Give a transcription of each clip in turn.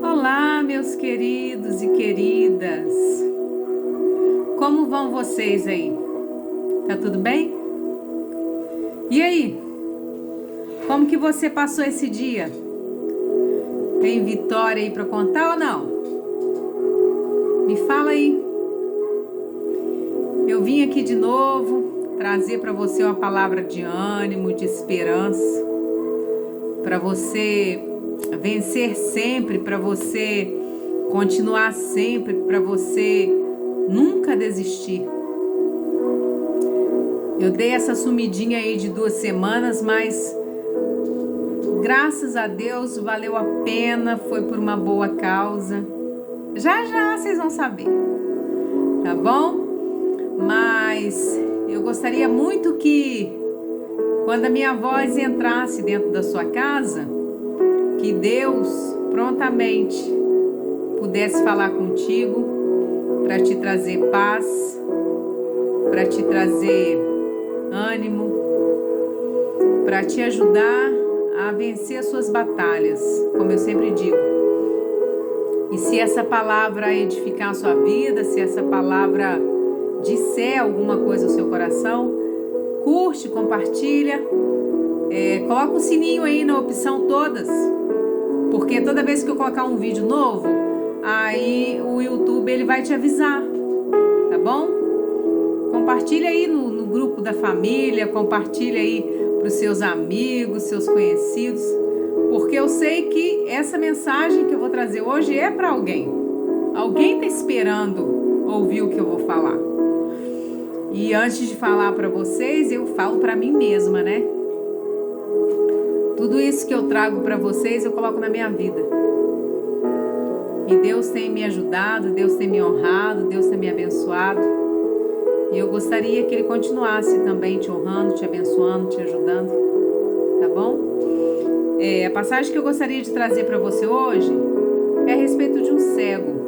Olá, meus queridos e queridas. Como vão vocês aí? Tá tudo bem? E aí? Como que você passou esse dia? Tem vitória aí para contar ou não? Me fala aí. Eu vim aqui de novo trazer para você uma palavra de ânimo, de esperança, para você vencer sempre, para você continuar sempre, para você nunca desistir. Eu dei essa sumidinha aí de 2 semanas, mas graças a Deus valeu a pena, foi por uma boa causa. Já já vocês vão saber, tá bom? Mas eu gostaria muito que quando a minha voz entrasse dentro da sua casa, que Deus prontamente pudesse falar contigo para te trazer paz, para te trazer ânimo, para te ajudar a vencer as suas batalhas, como eu sempre digo. E se essa palavra edificar a sua vida, se essa palavra disser alguma coisa ao seu coração, curte, compartilha, coloca o sininho aí na opção todas, porque toda vez que eu colocar um vídeo novo, aí o YouTube ele vai te avisar, tá bom? Compartilha aí no grupo da família, compartilha aí para os seus amigos, seus conhecidos, porque eu sei que essa mensagem que eu vou trazer hoje é para alguém. Alguém está esperando ouvir o que eu vou falar. E antes de falar para vocês, eu falo para mim mesma, né? Tudo isso que eu trago para vocês, eu coloco na minha vida. E Deus tem me ajudado, Deus tem me honrado, Deus tem me abençoado. E eu gostaria que Ele continuasse também te honrando, te abençoando, te ajudando. Tá bom? A passagem que eu gostaria de trazer para você hoje é a respeito de um cego.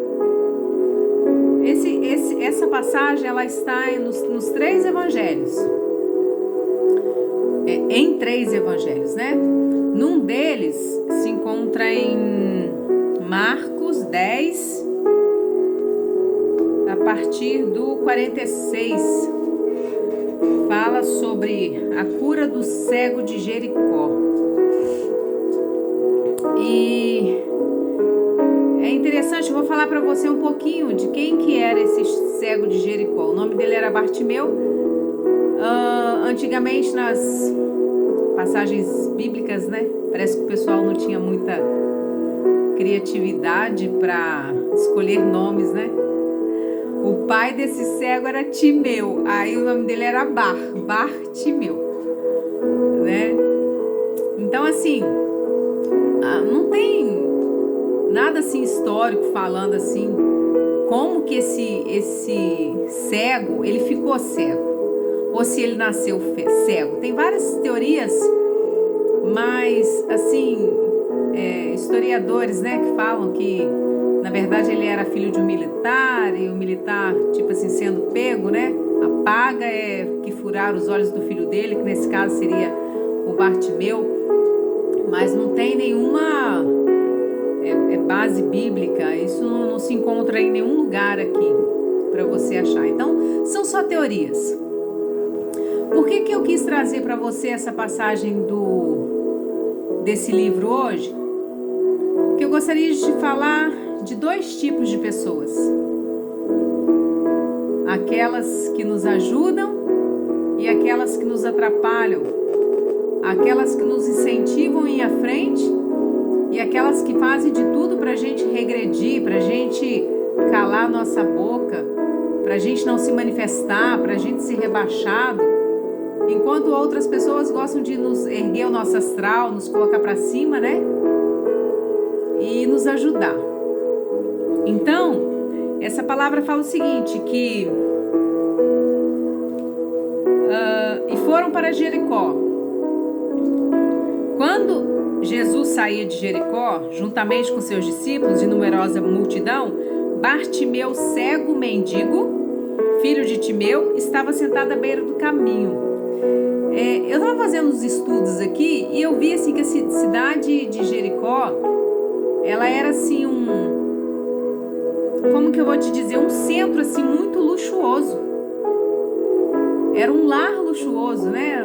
Essa passagem, ela está nos 3 evangelhos. Em 3 evangelhos, né? Num deles se encontra em Marcos 10, a partir do 46. Fala sobre a cura do cego de Jericó. E é interessante, eu vou falar para você um pouquinho de quem que era esse cego de Jericó. O nome dele era Bartimeu. Antigamente nas passagens bíblicas, né? Parece que o pessoal não tinha muita criatividade para escolher nomes, né? O pai desse cego era Timeu, aí o nome dele era Bartimeu, né? Então assim, não tem nada assim histórico falando assim como que esse cego ele ficou cego ou se ele nasceu cego. Tem várias teorias, mas assim historiadores, né, que falam que na verdade ele era filho de um militar e o militar, tipo assim, sendo pego, né, a paga é que furar os olhos do filho dele, que nesse caso seria o Bartimeu, mas não tem nenhuma base bíblica, isso não se encontra em nenhum lugar aqui para você achar. Então, são só teorias. Por que eu quis trazer para você essa passagem desse livro hoje? Porque eu gostaria de te falar de 2 tipos de pessoas. Aquelas que nos ajudam e aquelas que nos atrapalham. Aquelas que nos incentivam a ir à frente e aquelas que fazem de tudo para a gente regredir, para a gente calar nossa boca, para a gente não se manifestar, para a gente ser rebaixado, enquanto outras pessoas gostam de nos erguer o nosso astral, nos colocar para cima, né? E nos ajudar. Então, essa palavra fala o seguinte, que e foram para Jericó. Quando Jesus saía de Jericó, juntamente com seus discípulos e numerosa multidão, Bartimeu, cego mendigo, filho de Timeu, estava sentado à beira do caminho. Eu estava fazendo uns estudos aqui e eu vi assim que a cidade de Jericó ela era assim como que eu vou te dizer, um centro assim muito luxuoso. Era um lar luxuoso, né?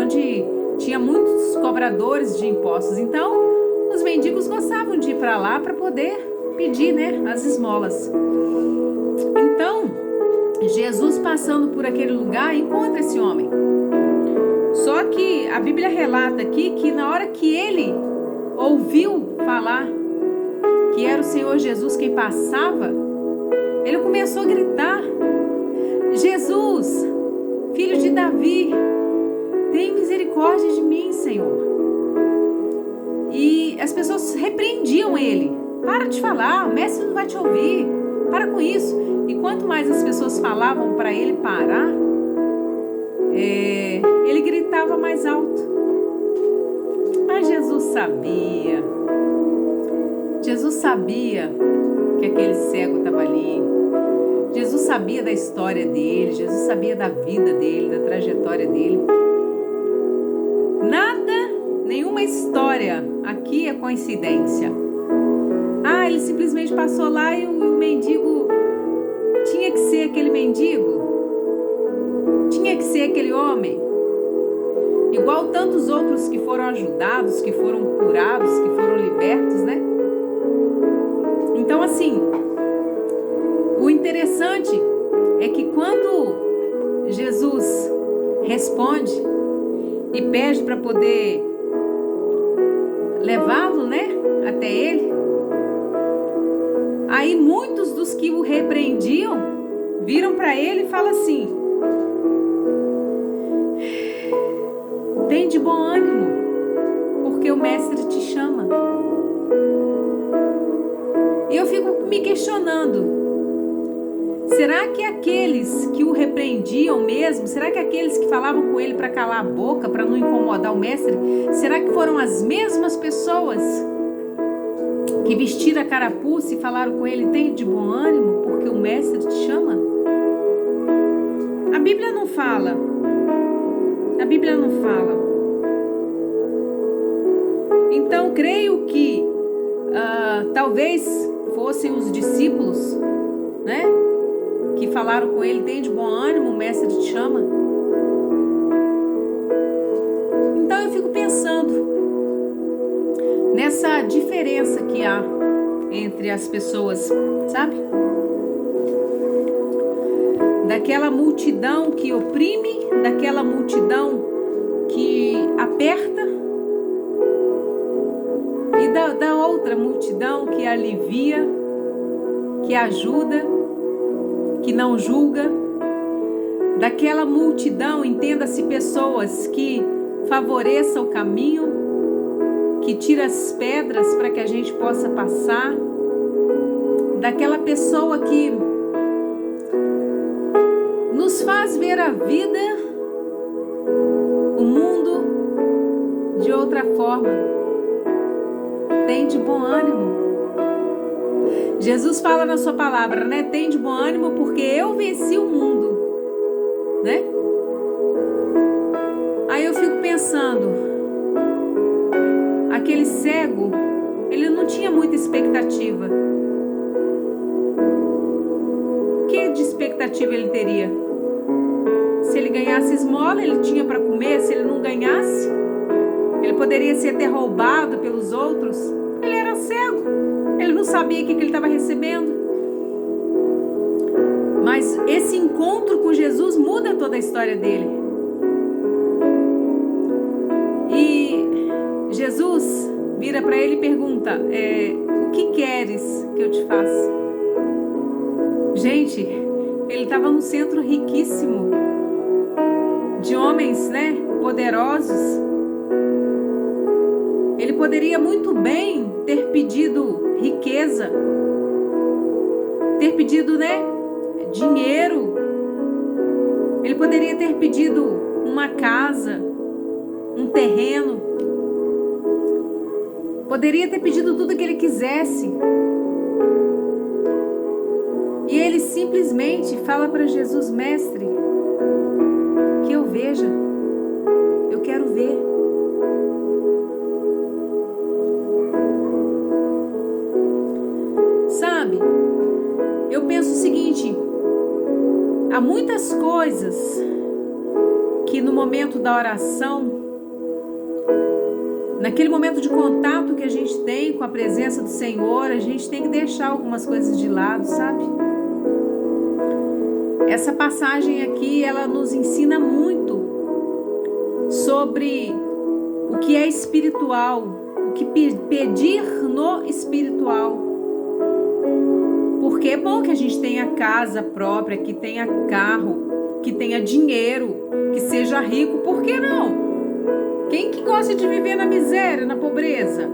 Onde tinha muitos cobradores de impostos. Então, os mendigos gostavam de ir para lá para poder pedir, né, as esmolas. Então, Jesus passando por aquele lugar encontra esse homem. Só que a Bíblia relata aqui que na hora que ele ouviu falar que era o Senhor Jesus quem passava, ele começou a gritar: Jesus, filho de Davi, tem misericórdia de mim, Senhor. E as pessoas repreendiam ele: para de falar, o mestre não vai te ouvir, para com isso. E quanto mais as pessoas falavam para ele parar, ele gritava mais alto. Mas Jesus sabia que aquele cego estava ali. Jesus sabia da história dele, Jesus sabia da vida dele, da trajetória dele. Nada, nenhuma história aqui é coincidência. Ele simplesmente passou lá e o mendigo tinha que ser aquele mendigo, tinha que ser aquele homem, igual tantos outros que foram ajudados, que foram curados, que foram libertos, né? Então, assim, o interessante é que quando Jesus responde e pede para poder levá-lo, né, até ele, aí muitos dos que o repreendiam viram para ele e falam assim: tem de bom ânimo, porque o mestre te chama. E eu fico me questionando: será que aqueles que o repreendiam mesmo, será que aqueles que falavam com ele para calar a boca, para não incomodar o mestre, será que foram as mesmas pessoas que vestiram a carapuça e falaram com ele: tem de bom ânimo, porque o mestre te chama? A Bíblia não fala. A Bíblia não fala. Então, creio que talvez fossem os discípulos, né, que falaram com ele: tem de bom ânimo, o mestre te chama. Então eu fico pensando nessa diferença que há entre as pessoas, sabe? Daquela multidão que oprime, daquela multidão que aperta, e da outra multidão que alivia, que ajuda, que não julga. Daquela multidão, entenda-se, pessoas que favoreçam o caminho, que tira as pedras para que a gente possa passar. Daquela pessoa que nos faz ver a vida, o mundo de outra forma. Tem de bom ânimo. Jesus fala na sua palavra, né? Tem de bom ânimo porque eu venci o mundo, né? Aí eu fico pensando, aquele cego, ele não tinha muita expectativa. Que de expectativa ele teria? Se ele ganhasse esmola, ele tinha para comer. Se ele não ganhasse, ele poderia ser até roubado pelos outros. Ele era cego, ele não sabia o que ele estava recebendo. Mas esse encontro com Jesus muda toda a história dele. E Jesus vira para ele e pergunta: o que queres que eu te faça? Gente, ele estava num centro riquíssimo de homens, né, poderosos. Ele poderia muito bem ter pedido riqueza, ter pedido, né, dinheiro. Ele poderia ter pedido uma casa, um terreno. Poderia ter pedido tudo que ele quisesse. E ele simplesmente fala para Jesus: mestre, que eu veja, eu quero ver. sabe? Eu penso o seguinte: há muitas coisas que no momento da oração, naquele momento de contato que a gente tem com a presença do Senhor, a gente tem que deixar algumas coisas de lado, sabe? Essa passagem aqui, ela nos ensina muito sobre o que é espiritual, o que pedir no espiritual. Porque é bom que a gente tenha casa própria, que tenha carro, que tenha dinheiro, que seja rico, por que não? Quem que gosta de viver na miséria, na pobreza?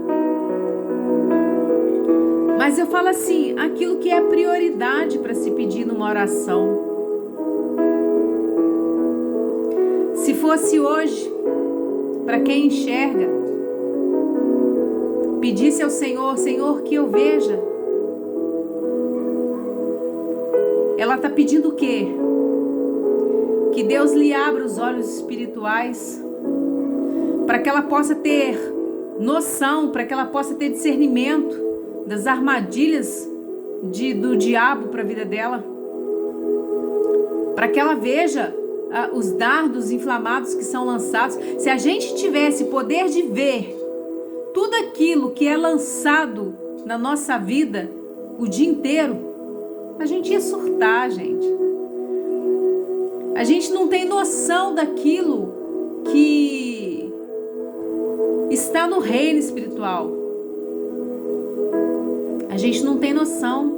Mas eu falo assim, aquilo que é prioridade para se pedir numa oração. Se fosse hoje, para quem enxerga, pedisse ao Senhor, Senhor, que eu veja. Ela está pedindo o quê? Que Deus lhe abra os olhos espirituais, para que ela possa ter noção, para que ela possa ter discernimento das armadilhas do diabo para a vida dela, para que ela veja os dardos inflamados que são lançados. Se a gente tivesse poder de ver tudo aquilo que é lançado na nossa vida o dia inteiro, a gente ia surtar, gente. A gente não tem noção daquilo que está no reino espiritual. A gente não tem noção.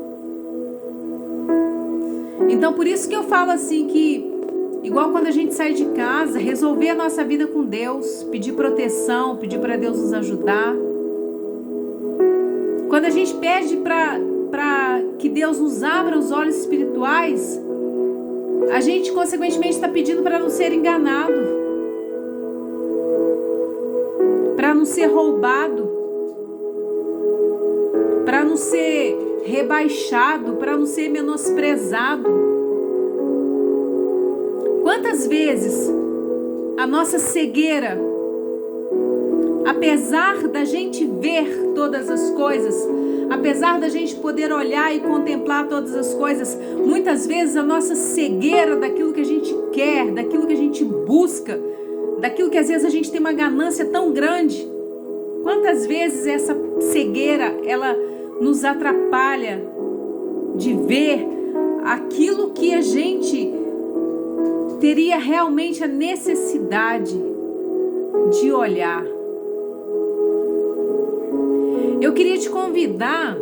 Então, por isso que eu falo assim que, igual quando a gente sai de casa, resolver a nossa vida com Deus, pedir proteção, pedir para Deus nos ajudar. Quando a gente pede para que Deus nos abra os olhos espirituais, a gente consequentemente está pedindo para não ser enganado, para não ser roubado, para não ser rebaixado, para não ser menosprezado. Quantas vezes a nossa cegueira, apesar da gente ver todas as coisas, apesar da gente poder olhar e contemplar todas as coisas, muitas vezes a nossa cegueira daquilo que a gente quer, daquilo que a gente busca, daquilo que às vezes a gente tem uma ganância tão grande, quantas vezes essa cegueira, ela nos atrapalha de ver aquilo que a gente teria realmente a necessidade de olhar. Eu queria te convidar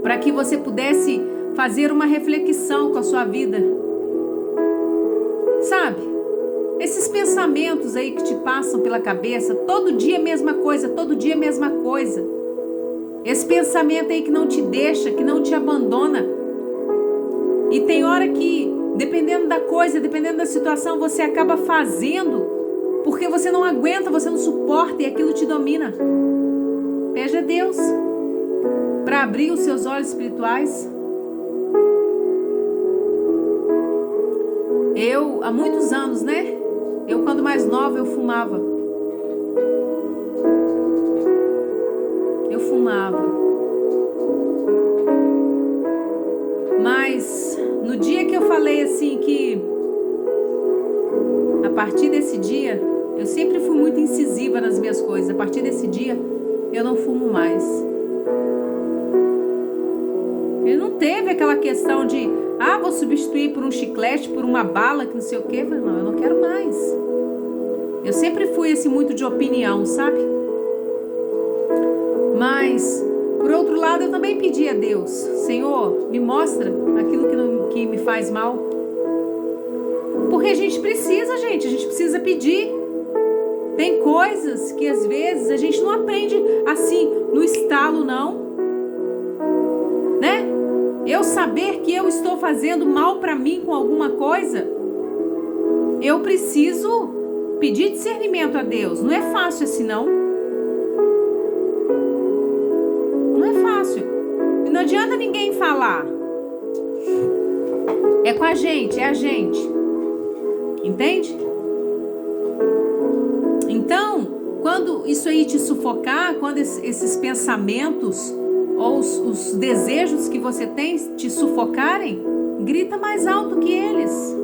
para que você pudesse fazer uma reflexão com a sua vida. Sabe? Esses pensamentos aí que te passam pela cabeça, todo dia a mesma coisa, todo dia a mesma coisa. Esse pensamento aí que não te deixa, que não te abandona. E tem hora que, dependendo da coisa, dependendo da situação, você acaba fazendo porque você não aguenta, você não suporta e aquilo te domina. Pede a Deus para abrir os seus olhos espirituais. Eu, há muitos anos, né? Eu, quando mais nova, eu fumava. Eu fumava. Mas, no dia que eu falei assim que, a partir desse dia, eu sempre fui muito incisiva nas minhas coisas. A partir desse dia, eu não fumo mais. Ele não teve aquela questão de, vou substituir por um chiclete, por uma bala, que não sei o quê. Eu falei, não, eu não quero mais. Eu sempre fui assim muito de opinião, sabe? Mas, por outro lado, eu também pedi a Deus, Senhor, me mostra aquilo que me faz mal. Porque a gente precisa pedir. Tem coisas que às vezes a gente não aprende assim no estalo, não, né? Eu saber que eu estou fazendo mal para mim com alguma coisa, eu preciso pedir discernimento a Deus. Não é fácil assim, não. Não é fácil. E não adianta ninguém falar. É com a gente, é a gente. Entende? Então, quando isso aí te sufocar, quando esses pensamentos ou os desejos que você tem te sufocarem, grita mais alto que eles.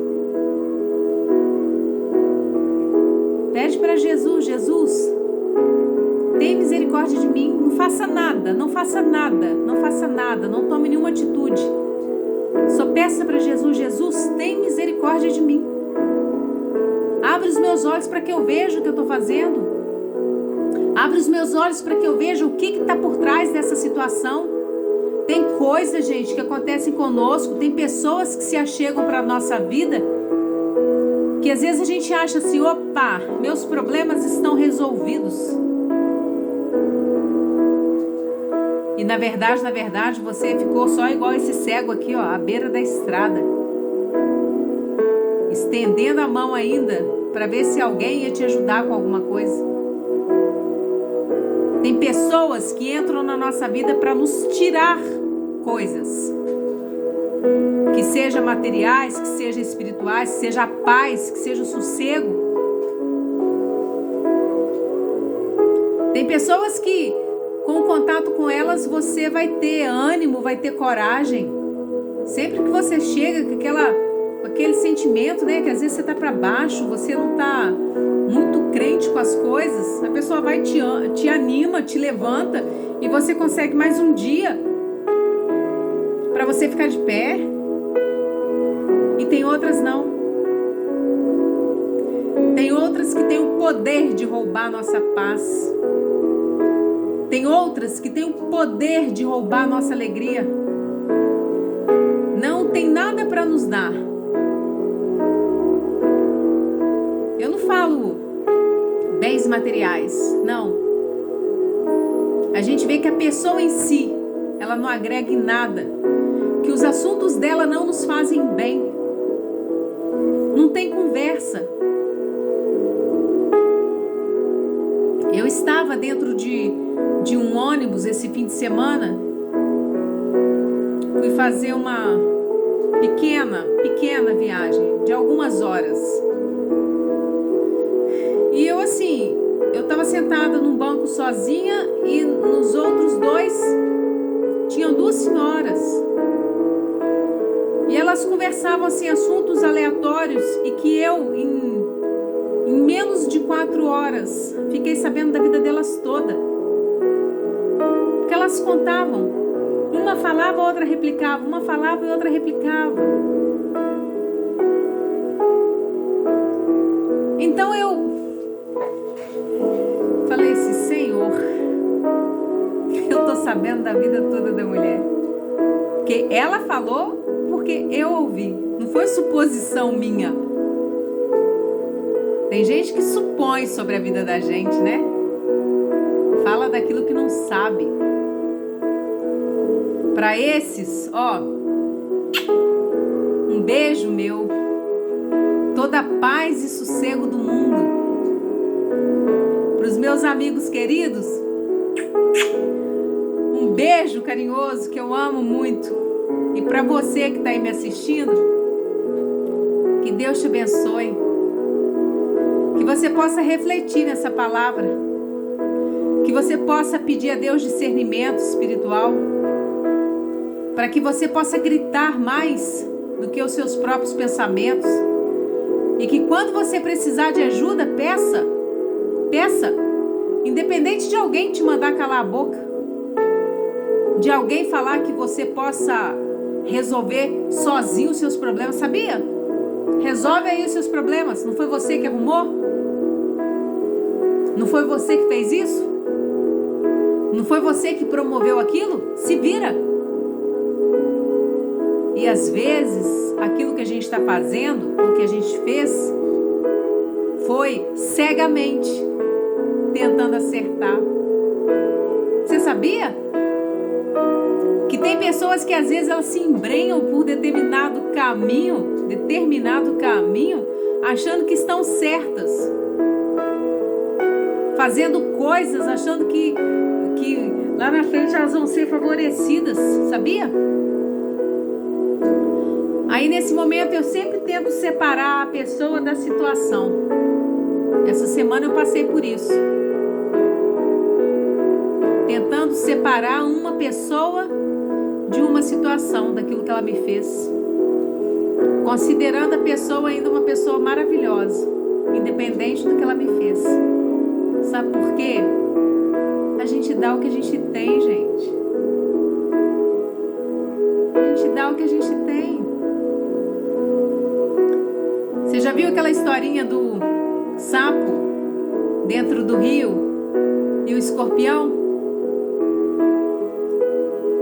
Pede para Jesus: Jesus, tem misericórdia de mim, não faça nada, não faça nada, não faça nada, não tome nenhuma atitude. Só peça para Jesus: Jesus, tem misericórdia de mim. Abre os meus olhos para que eu veja o que eu estou fazendo. Abre os meus olhos para que eu veja o que está por trás dessa situação. Tem coisas, gente, que acontecem conosco, tem pessoas que se achegam para a nossa vida, que às vezes a gente acha assim: opa, meus problemas estão resolvidos. E na verdade, você ficou só igual esse cego aqui, ó, à beira da estrada, estendendo a mão ainda para ver se alguém ia te ajudar com alguma coisa. Tem pessoas que entram na nossa vida para nos tirar coisas, que seja materiais, que seja espirituais, que seja a paz, que seja o sossego. Tem pessoas que, com o contato com elas, você vai ter ânimo, vai ter coragem. Sempre que você chega com aquele sentimento, né, que às vezes você está para baixo, você não está muito crente com as coisas, a pessoa vai, te anima, te levanta, e você consegue mais um dia para você ficar de pé. E tem outras não. Tem outras que têm o poder de roubar a nossa paz. Tem outras que têm o poder de roubar a nossa alegria. Não tem nada para nos dar. Eu não falo bens materiais, não. A gente vê que a pessoa em si, ela não agrega em nada, que os assuntos dela não nos fazem bem. Não tem conversa. Eu estava dentro de um ônibus esse fim de semana. Fui fazer uma pequena viagem de algumas horas. E eu estava sentada num banco sozinha, e nos outros dois tinham duas senhoras. E elas conversavam assim, assuntos aleatórios, e que eu, em menos de 4 horas, fiquei sabendo da vida delas toda. Porque elas contavam. Uma falava, a outra replicava. Uma falava e a outra replicava. Então eu falei assim: Senhor, eu tô sabendo da vida toda da mulher. Porque ela falou, porque eu ouvi. Não foi suposição minha. Tem gente que supõe sobre a vida da gente, né? Fala daquilo que não sabe. Para esses, ó, um beijo meu. Toda a paz e sossego do mundo. Para os meus amigos queridos, um beijo carinhoso que eu amo muito. E para você que está aí me assistindo, que Deus te abençoe. Que você possa refletir nessa palavra. Que você possa pedir a Deus discernimento espiritual. Para que você possa gritar mais do que os seus próprios pensamentos. E que quando você precisar de ajuda, peça. Peça. Independente de alguém te mandar calar a boca. De alguém falar que você possa resolver sozinho os seus problemas. Sabia? Resolve aí os seus problemas. Não foi você que arrumou? Não foi você que fez isso? Não foi você que promoveu aquilo? Se vira. E às vezes, aquilo que a gente está fazendo, ou que a gente fez, foi cegamente tentando acertar. Você sabia? Que tem pessoas que às vezes elas se embrenham por determinado caminho, achando que estão certas. Fazendo coisas, achando que lá na frente elas vão ser favorecidas, sabia? Aí nesse momento eu sempre tento separar a pessoa da situação. Essa semana eu passei por isso. Tentando separar uma pessoa de uma situação, daquilo que ela me fez. Considerando a pessoa ainda uma pessoa maravilhosa, independente do que ela me fez. Sabe por quê? A gente dá o que a gente tem, gente. A gente dá o que a gente tem. Você já viu aquela historinha do sapo dentro do rio e o escorpião?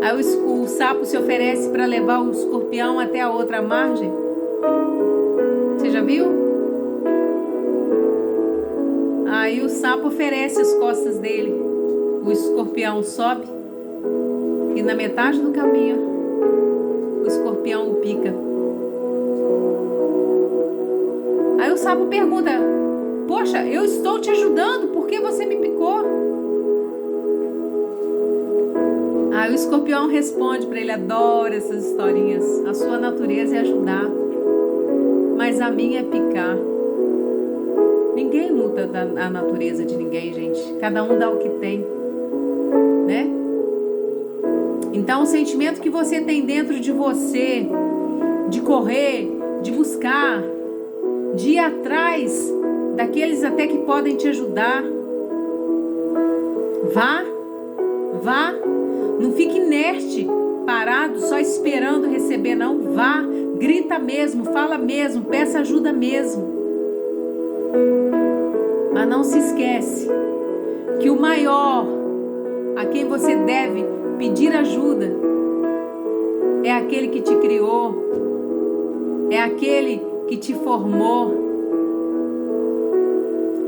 Aí o sapo se oferece para levar o escorpião até a outra margem. Você já viu? Aí o sapo oferece as costas dele. O escorpião sobe e na metade do caminho o escorpião o pica. Aí o sapo pergunta: poxa, eu estou te ajudando, por que você me picou? Aí o escorpião responde para ele: adoro essas historinhas, a sua natureza é ajudar, mas a minha é picar. Ninguém muda a natureza de ninguém, gente. Cada um dá o que tem, né? Então o sentimento que você tem dentro de você, de correr, de buscar, de ir atrás daqueles até que podem te ajudar. Vá, não fique inerte, parado, só esperando receber, não. Vá, grita mesmo, fala mesmo, peça ajuda mesmo. Mas não se esquece que o maior a quem você deve pedir ajuda é aquele que te criou, é aquele que te formou,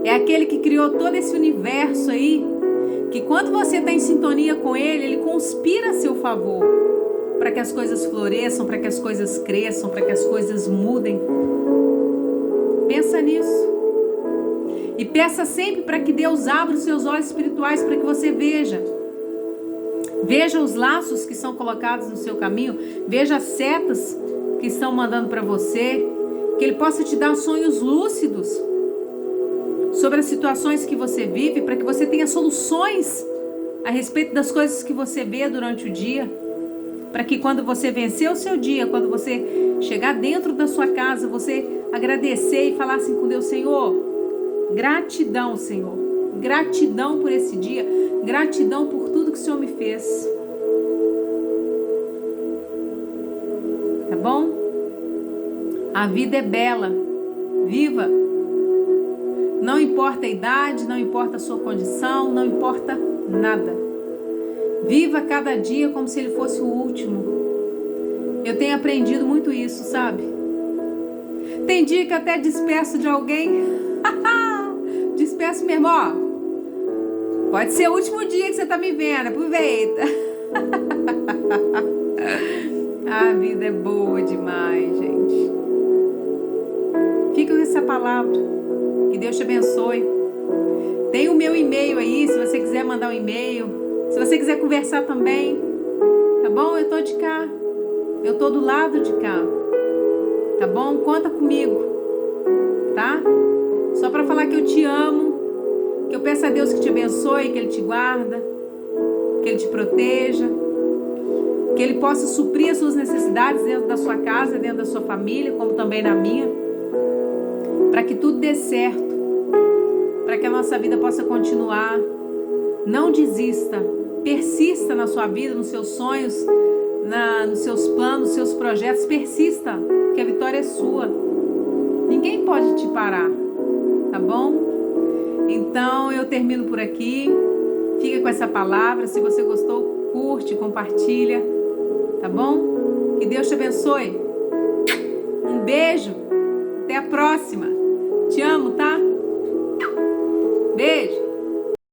é aquele que criou todo esse universo aí, que quando você está em sintonia com ele, ele conspira a seu favor, para que as coisas floresçam, para que as coisas cresçam, para que as coisas mudem. Pensa nisso. E peça sempre para que Deus abra os seus olhos espirituais para que você veja. Veja os laços que são colocados no seu caminho. Veja as setas que estão mandando para você. Que Ele possa te dar sonhos lúcidos sobre as situações que você vive, para que você tenha soluções a respeito das coisas que você vê durante o dia. Para que quando você vencer o seu dia, quando você chegar dentro da sua casa, você agradecer e falar assim com Deus: Senhor, gratidão, Senhor. Gratidão por esse dia. Gratidão por tudo que o Senhor me fez. Tá bom? A vida é bela. Viva. Não importa a idade, não importa a sua condição, não importa nada. Viva cada dia como se ele fosse o último. Eu tenho aprendido muito isso, sabe? Tem dia que até despeço de alguém. Despeço mesmo, ó. Pode ser o último dia que você tá me vendo, aproveita. A vida é boa demais, gente. Fica com essa palavra. Que Deus te abençoe. Tem o meu e-mail aí, se você quiser mandar um e-mail. Se você quiser conversar também, tá bom? Eu tô de cá. Eu tô do lado de cá. Tá bom? Conta comigo, tá? Só para falar que eu te amo, que eu peço a Deus que te abençoe, que Ele te guarda, que Ele te proteja, que Ele possa suprir as suas necessidades dentro da sua casa, dentro da sua família, como também na minha, para que tudo dê certo, para que a nossa vida possa continuar. Não desista, persista na sua vida, nos seus sonhos, nos seus planos, nos seus projetos, persista, que a vitória é sua. Ninguém pode te parar. Tá bom? Então eu termino por aqui. Fica com essa palavra. Se você gostou, curte, compartilha. Tá bom? Que Deus te abençoe. Um beijo. Até a próxima. Te amo, tá?